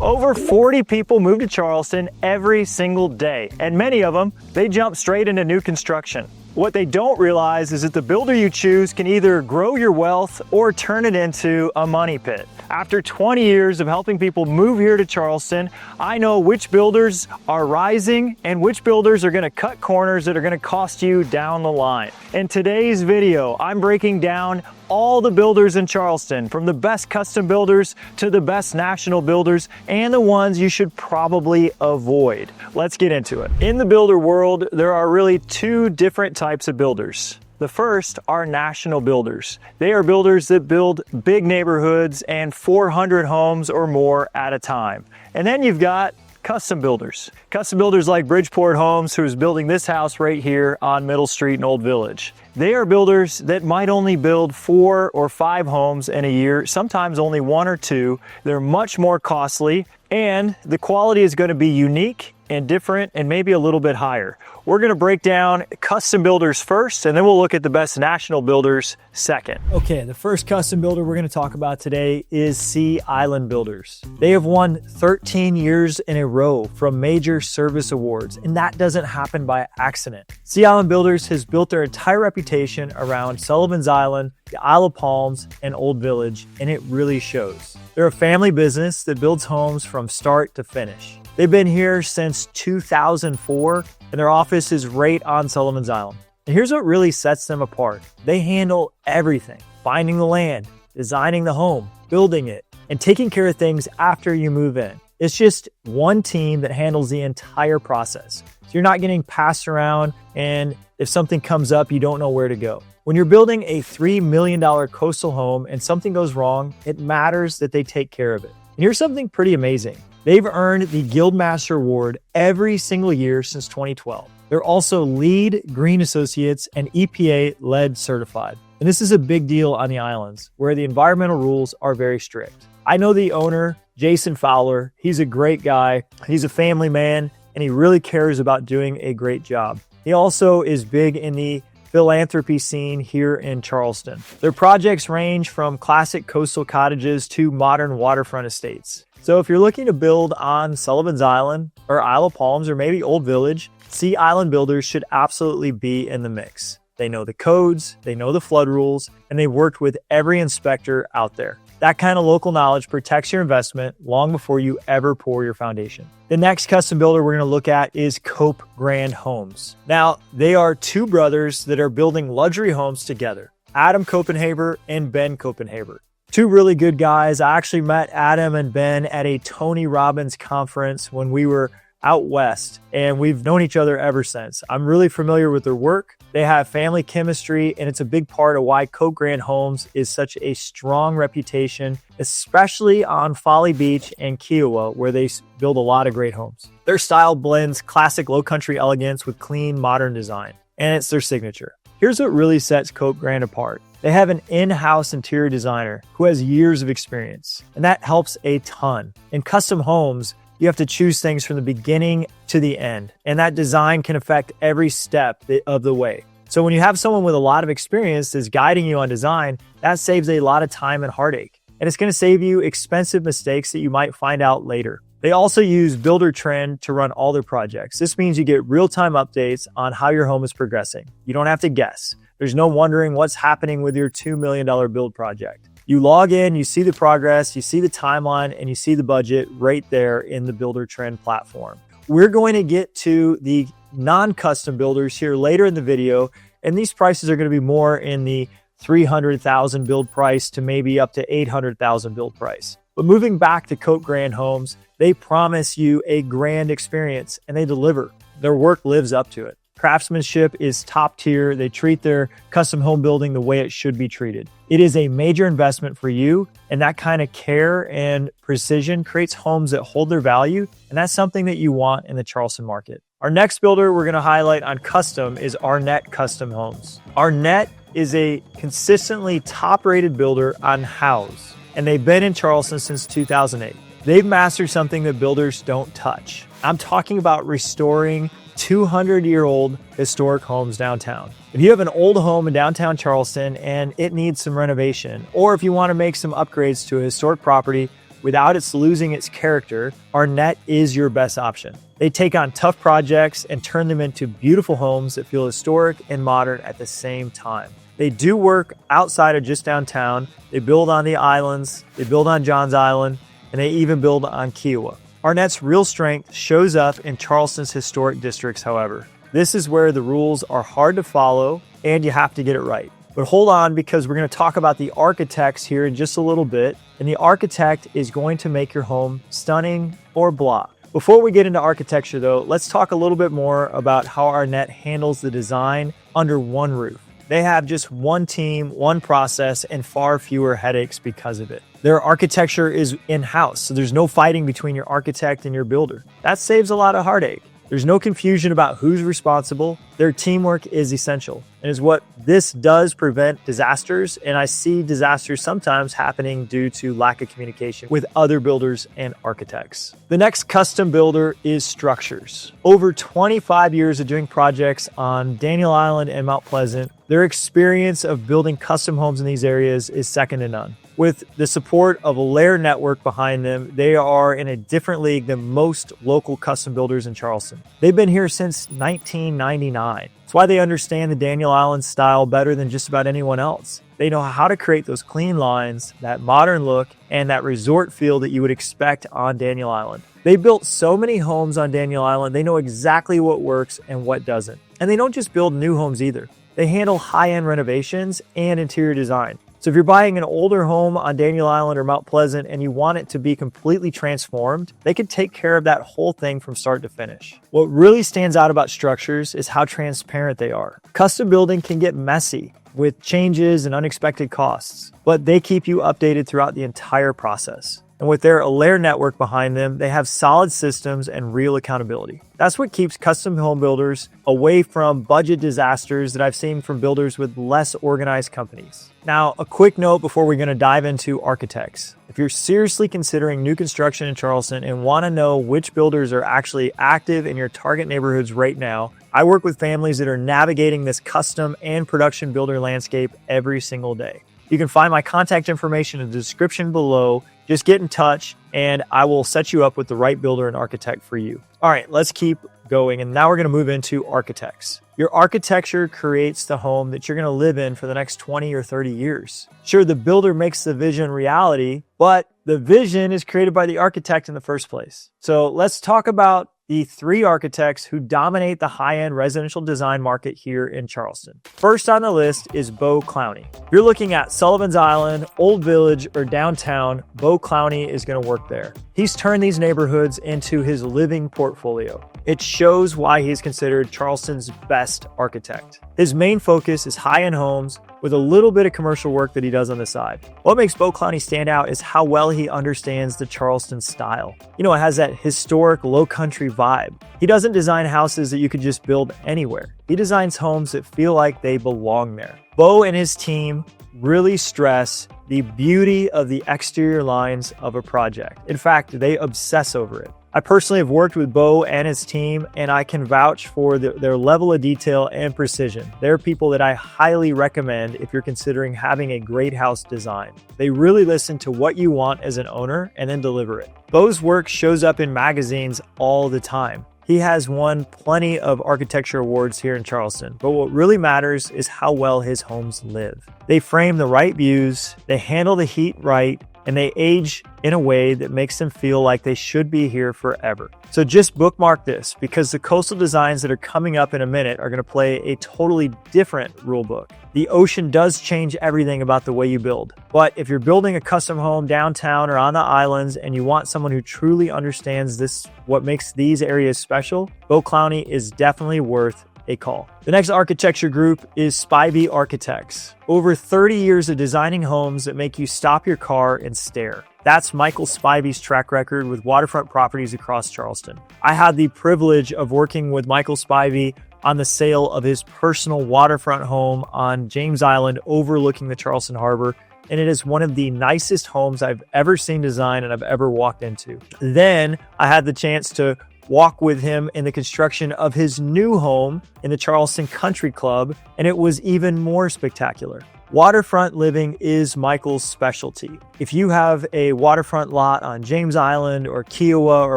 Over 40 people move to Charleston every single day, and many of them, they jump straight into new construction. What they don't realize is that the builder you choose can either grow your wealth or turn it into a money pit. After 20 years of helping people move here to Charleston, I know which builders are rising and which builders are going to cut corners that are going to cost you down the line. In today's video, I'm breaking down all the builders in Charleston, from the best custom builders to the best national builders and the ones you should probably avoid. Let's get into it. In the builder world, there are really two different types of builders. The first are national builders. They are builders that build big neighborhoods and 400 homes or more at a time. And then you've got custom builders. Custom builders like Bridgeport Homes, who's building this house right here on Middle Street in Old Village. They are builders that might only build 4 or 5 homes in a year, sometimes only 1 or 2. They're much more costly, and the quality is going to be unique and different and maybe a little bit higher. We're going to break down custom builders first, and then we'll look at the best national builders second. Okay, the first custom builder we're going to talk about today is Sea Island Builders. They have won 13 years in a row from major service awards, and that doesn't happen by accident. Sea Island Builders has built their entire reputation around Sullivan's Island, the Isle of Palms, and Old Village, and it really shows. They're a family business that builds homes from start to finish. They've been here since 2004, and their office is right on Sullivan's Island. And here's what really sets them apart. They handle everything: finding the land, designing the home, building it, and taking care of things after you move in. It's just one team that handles the entire process. So you're not getting passed around, and if something comes up, you don't know where to go. When you're building a $3 million coastal home and something goes wrong, it matters that they take care of it. And here's something pretty amazing. They've earned the Guildmaster Award every single year since 2012. They're also LEED Green Associates and EPA LEED certified. And this is a big deal on the islands, where the environmental rules are very strict. I know the owner, Jason Fowler. He's a great guy. He's a family man, and he really cares about doing a great job. He also is big in the philanthropy scene here in Charleston. Their projects range from classic coastal cottages to modern waterfront estates. So if you're looking to build on Sullivan's Island or Isle of Palms or maybe Old Village, Sea Island Builders should absolutely be in the mix. They know the codes, they know the flood rules, and they've worked with every inspector out there. That kind of local knowledge protects your investment long before you ever pour your foundation. The next custom builder we're going to look at is Cope Grand Homes. Now, they are two brothers that are building luxury homes together, Adam Copenhaver and Ben Copenhaver. Two really good guys. I actually met Adam and Ben at a Tony Robbins conference when we were out west, and we've known each other ever since. I'm really familiar with their work. They have family chemistry, and it's a big part of why Cope Grand Homes is such a strong reputation, especially on Folly Beach and Kiowa, where they build a lot of great homes. Their style blends classic low country elegance with clean modern design, and it's their signature. Here's what really sets Cope Grand apart. They have an in-house interior designer who has years of experience, and that helps a ton. In custom homes, you have to choose things from the beginning to the end, and that design can affect every step of the way. So when you have someone with a lot of experience that's guiding you on design, that saves a lot of time and heartache, and it's going to save you expensive mistakes that you might find out later. They also use Builder Trend to run all their projects. This means you get real-time updates on how your home is progressing. You don't have to guess. There's no wondering what's happening with your $2 million build project. You log in, you see the progress, you see the timeline, and you see the budget right there in the Builder Trend platform. We're going to get to the non-custom builders here later in the video, and these prices are going to be more in the $300,000 build price to maybe up to $800,000 build price. But moving back to Cope Grand Homes, they promise you a grand experience, and they deliver. Their work lives up to it. Craftsmanship is top tier. They treat their custom home building the way it should be treated. It is a major investment for you, and that kind of care and precision creates homes that hold their value, and that's something that you want in the Charleston market. Our next builder we're going to highlight on custom is Arnett Custom Homes. Arnett is a consistently top-rated builder on house, and they've been in Charleston since 2008. They've mastered something that builders don't touch. I'm talking about restoring 200-year-old historic homes downtown. If you have an old home in downtown Charleston and it needs some renovation, or if you want to make some upgrades to a historic property, without its losing its character, Arnett is your best option. They take on tough projects and turn them into beautiful homes that feel historic and modern at the same time. They do work outside of just downtown. They build on the islands, they build on Johns Island, and they even build on Kiowa. Arnett's real strength shows up in Charleston's historic districts, however. This is where the rules are hard to follow and you have to get it right. But hold on, because we're going to talk about the architects here in just a little bit, and the architect is going to make your home stunning or blah. Before we get into architecture though, let's talk a little bit more about how Arnett handles the design under one roof. They have just one team, one process, and far fewer headaches because of it. Their architecture is in-house, so there's no fighting between your architect and your builder. That saves a lot of heartache. There's no confusion about who's responsible. Their teamwork is essential and is what this does prevent disasters. And I see disasters sometimes happening due to lack of communication with other builders and architects. The next custom builder is Structures. Over 25 years of doing projects on Daniel Island and Mount Pleasant, their experience of building custom homes in these areas is second to none. With the support of a layer network behind them, they are in a different league than most local custom builders in Charleston. They've been here since 1999. That's why they understand the Daniel Island style better than just about anyone else. They know how to create those clean lines, that modern look, and that resort feel that you would expect on Daniel Island. They built so many homes on Daniel Island, they know exactly what works and what doesn't. And they don't just build new homes either. They handle high-end renovations and interior design. So if you're buying an older home on Daniel Island or Mount Pleasant and you want it to be completely transformed, they can take care of that whole thing from start to finish. What really stands out about Structures is how transparent they are. Custom building can get messy with changes and unexpected costs, but they keep you updated throughout the entire process. And with their layer network behind them, they have solid systems and real accountability. That's what keeps custom home builders away from budget disasters that I've seen from builders with less organized companies. Now, a quick note before we're going to dive into architects. If you're seriously considering new construction in Charleston and want to know which builders are actually active in your target neighborhoods right now, I work with families that are navigating this custom and production builder landscape every single day. You can find my contact information in the description below. Just get in touch and I will set you up with the right builder and architect for you. All right, let's keep going. And now we're going to move into architects. Your architecture creates the home that you're going to live in for the next 20 or 30 years. Sure, the builder makes the vision reality, but the vision is created by the architect in the first place. So let's talk about the three architects who dominate the high-end residential design market here in Charleston. First on the list is Bo Clowney. If you're looking at Sullivan's Island, Old Village, or downtown, Bo Clowney is going to work there. He's turned these neighborhoods into his living portfolio. It shows why he's considered Charleston's best architect. His main focus is high-end homes with a little bit of commercial work that he does on the side. What makes Bo Clowney stand out is how well he understands the Charleston style. You know, it has that historic low country vibe. He doesn't design houses that you could just build anywhere. He designs homes that feel like they belong there. Bo and his team really stress the beauty of the exterior lines of a project. In fact, they obsess over it. I personally have worked with Bo and his team, and I can vouch for their level of detail and precision. They're people that I highly recommend if you're considering having a great house design. They really listen to what you want as an owner and then deliver it. Bo's work shows up in magazines all the time. He has won plenty of architecture awards here in Charleston, but what really matters is how well his homes live. They frame the right views, they handle the heat right, and they age in a way that makes them feel like they should be here forever. So just bookmark this, because the coastal designs that are coming up in a minute are going to play a totally different rule book. The ocean does change everything about the way you build. But if you're building a custom home downtown or on the islands and you want someone who truly understands this, what makes these areas special, Bo Clowney is definitely worth a call. The next architecture group is Spivey Architects. Over 30 years of designing homes that make you stop your car and stare. That's Michael Spivey's track record with waterfront properties across Charleston. I had the privilege of working with Michael Spivey on the sale of his personal waterfront home on James Island overlooking the Charleston Harbor, and it is one of the nicest homes I've ever seen designed and I've ever walked into. Then I had the chance to walk with him in the construction of his new home in the Charleston Country Club, and it was even more spectacular. Waterfront living is Michael's specialty. If you have a waterfront lot on James Island or Kiowa or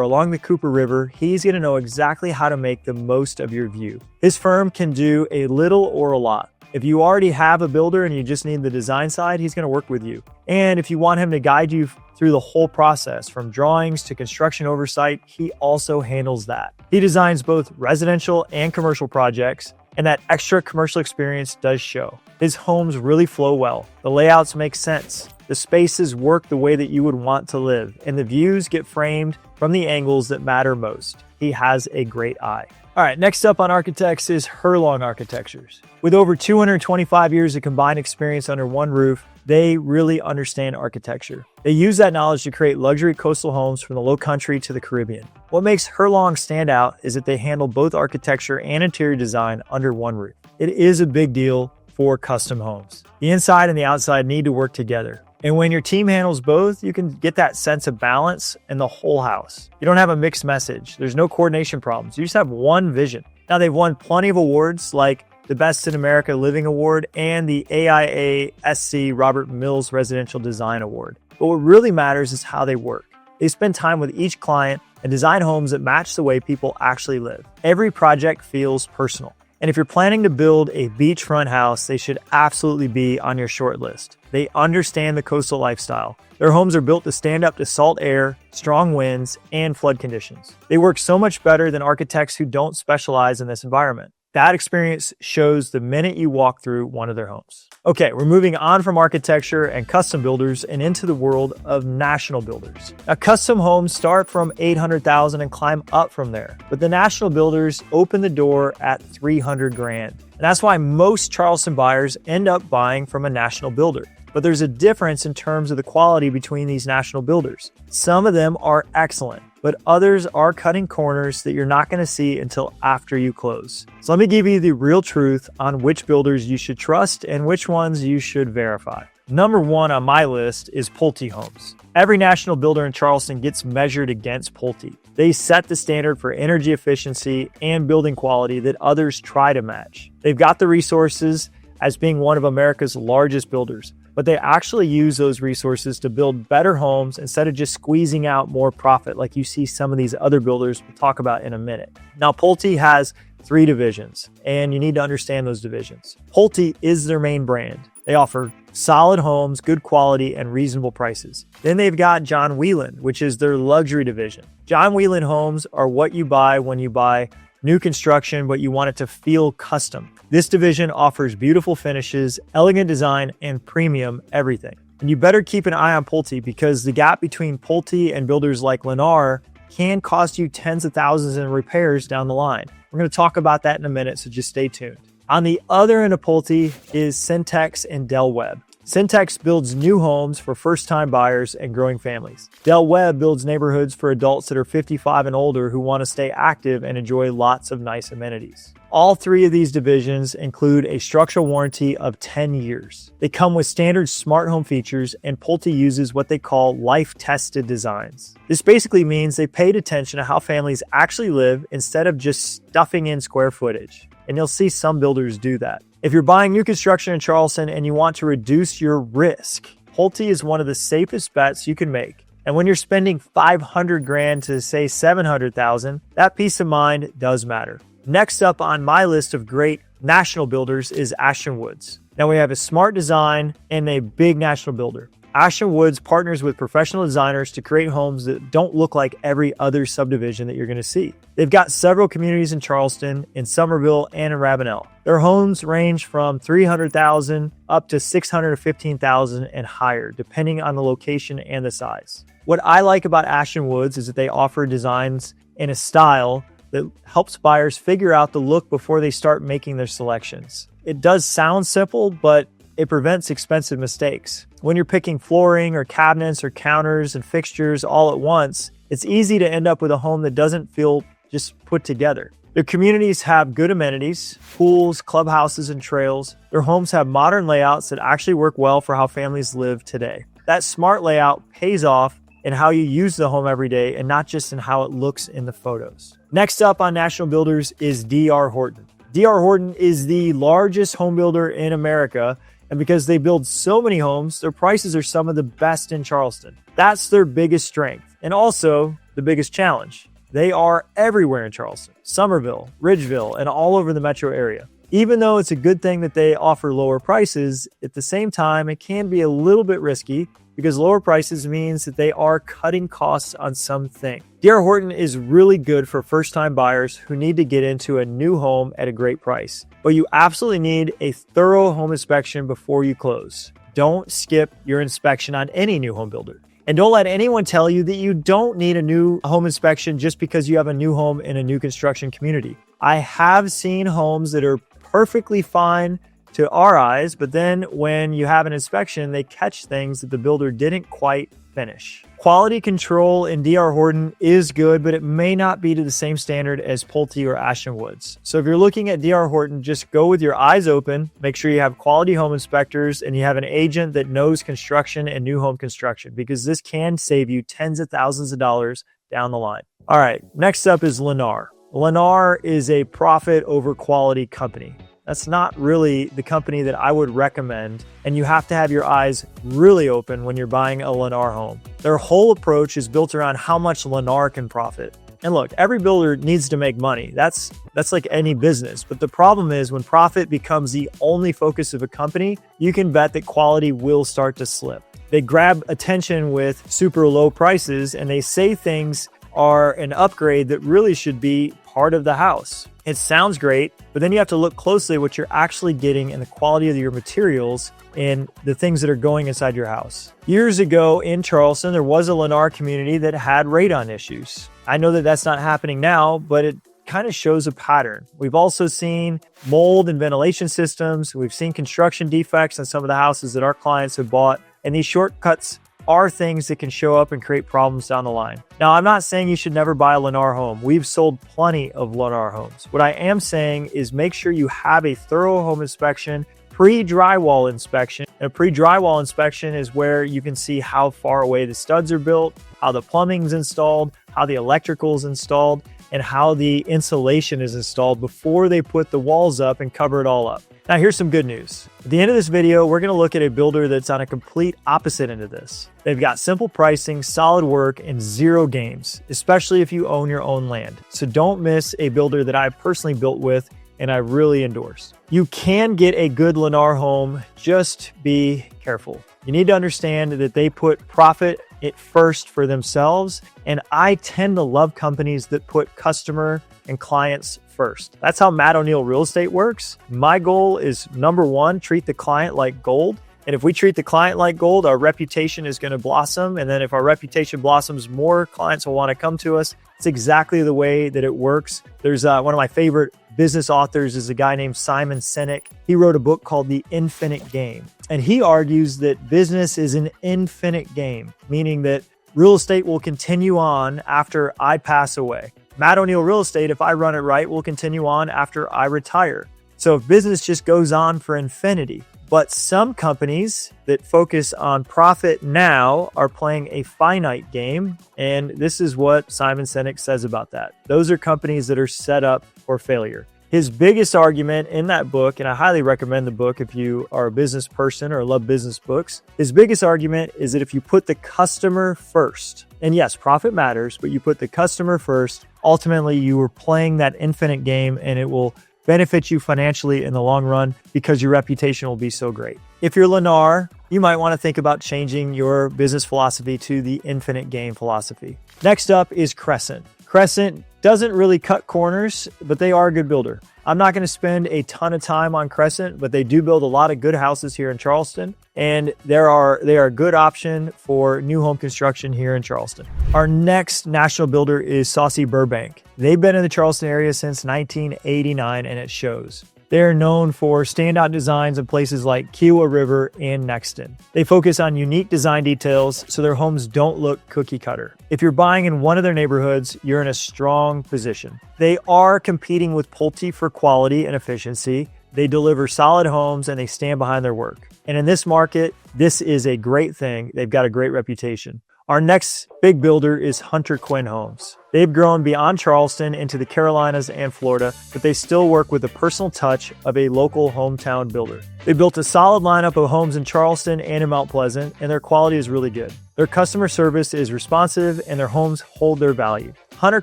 along the Cooper River, he's going to know exactly how to make the most of your view. His firm can do a little or a lot. If you already have a builder and you just need the design side, he's going to work with you. And if you want him to guide you through the whole process, from drawings to construction oversight, he also handles that. He designs both residential and commercial projects, and that extra commercial experience does show. His homes really flow well. The layouts make sense. The spaces work the way that you would want to live, and the views get framed from the angles that matter most. He has a great eye. All right, next up on Architects is Herlong Architectures. With over 225 years of combined experience under one roof, they really understand architecture. They use that knowledge to create luxury coastal homes from the Low Country to the Caribbean. What makes Herlong stand out is that they handle both architecture and interior design under one roof. It is a big deal for custom homes. The inside and the outside need to work together. And when your team handles both, you can get that sense of balance in the whole house. You don't have a mixed message. There's no coordination problems. You just have one vision. Now, they've won plenty of awards like the Best in America Living Award and the AIA SC Robert Mills Residential Design Award. But what really matters is how they work. They spend time with each client and design homes that match the way people actually live. Every project feels personal. And if you're planning to build a beachfront house, they should absolutely be on your short list. They understand the coastal lifestyle. Their homes are built to stand up to salt air, strong winds, and flood conditions. They work so much better than architects who don't specialize in this environment. That experience shows the minute you walk through one of their homes. Okay, we're moving on from architecture and custom builders and into the world of national builders. Now, custom homes start from $800,000 and climb up from there, but the national builders open the door at $300,000. And that's why most Charleston buyers end up buying from a national builder. But there's a difference in terms of the quality between these national builders. Some of them are excellent, but others are cutting corners that you're not going to see until after you close. So let me give you the real truth on which builders you should trust and which ones you should verify. Number one on my list is Pulte Homes. Every national builder in Charleston gets measured against Pulte. They set the standard for energy efficiency and building quality that others try to match. They've got the resources as being one of America's largest builders, but they actually use those resources to build better homes instead of just squeezing out more profit like you see some of these other builders we'll talk about in a minute. Now, Pulte has 3 divisions, and you need to understand those divisions. Pulte is their main brand. They offer solid homes, good quality, and reasonable prices. Then they've got John Whelan, which is their luxury division. John Whelan homes are what you buy when you buy new construction, but you want it to feel custom. This division offers beautiful finishes, elegant design, and premium everything. And you better keep an eye on Pulte because the gap between Pulte and builders like Lennar can cost you tens of thousands in repairs down the line. We're going to talk about that in a minute, so just stay tuned. On the other end of Pulte is Syntex and Del Webb. Syntex builds new homes for first-time buyers and growing families. Del Webb builds neighborhoods for adults that are 55 and older who want to stay active and enjoy lots of nice amenities. All 3 of these divisions include a structural warranty of 10 years. They come with standard smart home features, and Pulte uses what they call life-tested designs. This basically means they paid attention to how families actually live instead of just stuffing in square footage. And you'll see some builders do that. If you're buying new construction in Charleston and you want to reduce your risk, Pulte is one of the safest bets you can make. And when you're spending $500,000 to say $700,000, that peace of mind does matter. Next up on my list of great national builders is Ashton Woods. Now we have a smart design and a big national builder. Ashton Woods partners with professional designers to create homes that don't look like every other subdivision that you're going to see. They've got several communities in Charleston, in Somerville, and in Ravenel. Their homes range from $300,000 up to $615,000 and higher, depending on the location and the size. What I like about Ashton Woods is that they offer designs in a style that helps buyers figure out the look before they start making their selections. It does sound simple, but it prevents expensive mistakes. When you're picking flooring or cabinets or counters and fixtures all at once, it's easy to end up with a home that doesn't feel just put together. Their communities have good amenities, pools, clubhouses, and trails. Their homes have modern layouts that actually work well for how families live today. That smart layout pays off in how you use the home every day and not just in how it looks in the photos. Next up on National Builders is D.R. Horton. D.R. Horton is the largest home builder in America, And because they build so many homes, their prices are some of the best in Charleston. That's their biggest strength and also the biggest challenge. They are everywhere in Charleston, Somerville, Ridgeville, and all over the metro area. Even though it's a good thing that they offer lower prices, at the same time, it can be a little bit risky because lower prices means that they are cutting costs on something. D.R. Horton is really good for first-time buyers who need to get into a new home at a great price. But you absolutely need a thorough home inspection before you close. Don't skip your inspection on any new home builder. And don't let anyone tell you that you don't need a new home inspection just because you have a new home in a new construction community. I have seen homes that are perfectly fine to our eyes, but then when you have an inspection, they catch things that the builder didn't quite finish. Quality control in D.R. Horton is good, but it may not be to the same standard as Pulte or Ashton Woods. So if you're looking at D.R. Horton, just go with your eyes open, make sure you have quality home inspectors and you have an agent that knows construction and new home construction, because this can save you tens of thousands of dollars down the line. All right, next up is Lennar. Lennar is a profit over quality company. That's not really the company that I would recommend, and you have to have your eyes really open when you're buying a Lennar home. Their whole approach is built around how much Lennar can profit. And look, every builder needs to make money. That's like any business. But the problem is when profit becomes the only focus of a company, you can bet that quality will start to slip. They grab attention with super low prices and they say things are an upgrade that really should be part of the house. It sounds great, but then you have to look closely at what you're actually getting and the quality of your materials and the things that are going inside your house. Years ago in Charleston, there was a Lennar community that had radon issues. I know that that's not happening now, but it kind of shows a pattern. We've also seen mold and ventilation systems. We've seen construction defects in some of the houses that our clients have bought, and these shortcuts are things that can show up and create problems down the line. Now, I'm not saying you should never buy a Lennar home. We've sold plenty of Lennar homes. What I am saying is make sure you have a thorough home inspection, pre-drywall inspection. And a pre-drywall inspection is where you can see how far away the studs are built, how the plumbing's installed, how the electrical's installed, and how the insulation is installed before they put the walls up and cover it all up. Now, here's some good news. At the end of this video, we're going to look at a builder that's on a complete opposite end of this. They've got simple pricing, solid work, and zero games, especially if you own your own land. So don't miss a builder that I personally built with and I really endorse. You can get a good Lennar home, just be careful. You need to understand that they put profit at first for themselves, and I tend to love companies that put customer and clients first. That's how Matt O'Neill Real Estate works. My goal is, number one, treat the client like gold. And if we treat the client like gold, our reputation is going to blossom. And then if our reputation blossoms, more clients will want to come to us. It's exactly the way that it works. There's one of my favorite business authors is a guy named Simon Sinek. He wrote a book called The Infinite Game. And he argues that business is an infinite game, meaning that real estate will continue on after I pass away. Matt O'Neill Real Estate, if I run it right, will continue on after I retire. So if business just goes on for infinity. But some companies that focus on profit now are playing a finite game. And this is what Simon Sinek says about that. Those are companies that are set up for failure. His biggest argument in that book, and I highly recommend the book if you are a business person or love business books, his biggest argument is that if you put the customer first, and yes, profit matters, but you put the customer first, ultimately you are playing that infinite game and it will benefit you financially in the long run because your reputation will be so great. If you're Lennar, you might want to think about changing your business philosophy to the infinite game philosophy. Next up is Crescent. Crescent doesn't really cut corners, but they are a good builder. I'm not going to spend a ton of time on Crescent, but they do build a lot of good houses here in Charleston, and they are a good option for new home construction here in Charleston. Our next national builder is Saucy Burbank. They've been in the Charleston area since 1989, and it shows. They're known for standout designs in places like Kiowa River and Nexton. They focus on unique design details so their homes don't look cookie cutter. If you're buying in one of their neighborhoods, you're in a strong position. They are competing with Pulte for quality and efficiency. They deliver solid homes and they stand behind their work. And in this market, this is a great thing. They've got a great reputation. Our next big builder is Hunter Quinn Homes. They've grown beyond Charleston into the Carolinas and Florida, but they still work with the personal touch of a local hometown builder. They built a solid lineup of homes in Charleston and in Mount Pleasant, and their quality is really good. Their customer service is responsive, and their homes hold their value. Hunter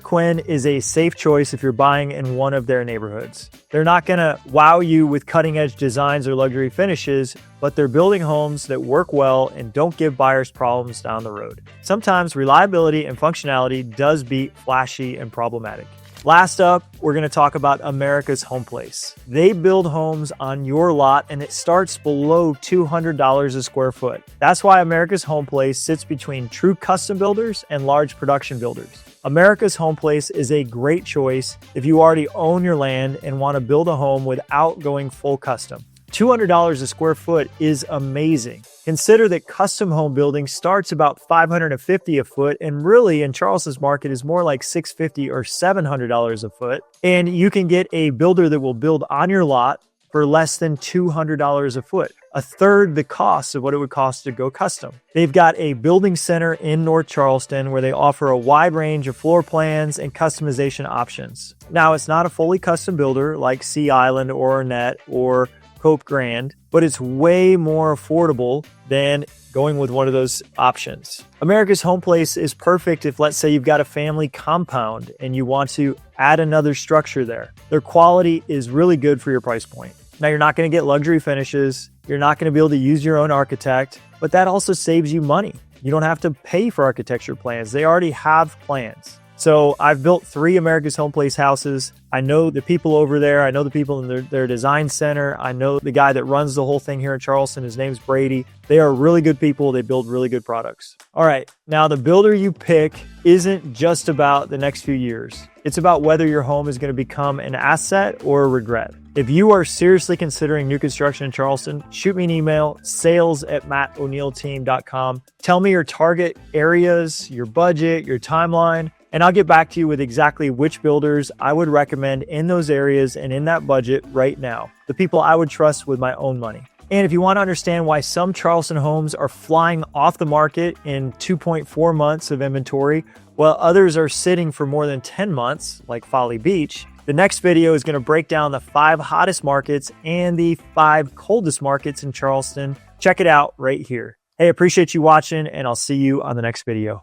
Quinn is a safe choice if you're buying in one of their neighborhoods. They're not going to wow you with cutting-edge designs or luxury finishes, but they're building homes that work well and don't give buyers problems down the road. Sometimes reliability and functionality does beat flashy and problematic. Last up, we're going to talk about America's Home Place. They build homes on your lot, and it starts below $200 a square foot. That's why America's Home Place sits between true custom builders and large production builders. America's Home Place is a great choice if you already own your land and want to build a home without going full custom. $200 a square foot is amazing. Consider that custom home building starts about $550 a foot, and really in Charleston's market is more like $650 or $700 a foot. And you can get a builder that will build on your lot for less than $200 a foot, a third the cost of what it would cost to go custom. They've got a building center in North Charleston where they offer a wide range of floor plans and customization options. Now, it's not a fully custom builder like Sea Island or Arnett or Cope Grand, but it's way more affordable than going with one of those options. America's Home Place is perfect if, let's say, you've got a family compound and you want to add another structure there. Their quality is really good for your price point. Now, you're not going to get luxury finishes. You're not going to be able to use your own architect, but that also saves you money. You don't have to pay for architecture plans. They already have plans. So I've built 3 America's Home Place houses. I know the people over there. I know the people in their design center. I know the guy that runs the whole thing here in Charleston. His name's Brady. They are really good people. They build really good products. All right. Now, the builder you pick isn't just about the next few years. It's about whether your home is going to become an asset or a regret. If you are seriously considering new construction in Charleston, shoot me an email, sales@mattoneilteam.com. Tell me your target areas, your budget, your timeline, and I'll get back to you with exactly which builders I would recommend in those areas and in that budget right now, the people I would trust with my own money. And if you want to understand why some Charleston homes are flying off the market in 2.4 months of inventory, while others are sitting for more than 10 months, like Folly Beach, the next video is going to break down the 5 hottest markets and the 5 coldest markets in Charleston. Check it out right here. Hey, appreciate you watching, and I'll see you on the next video.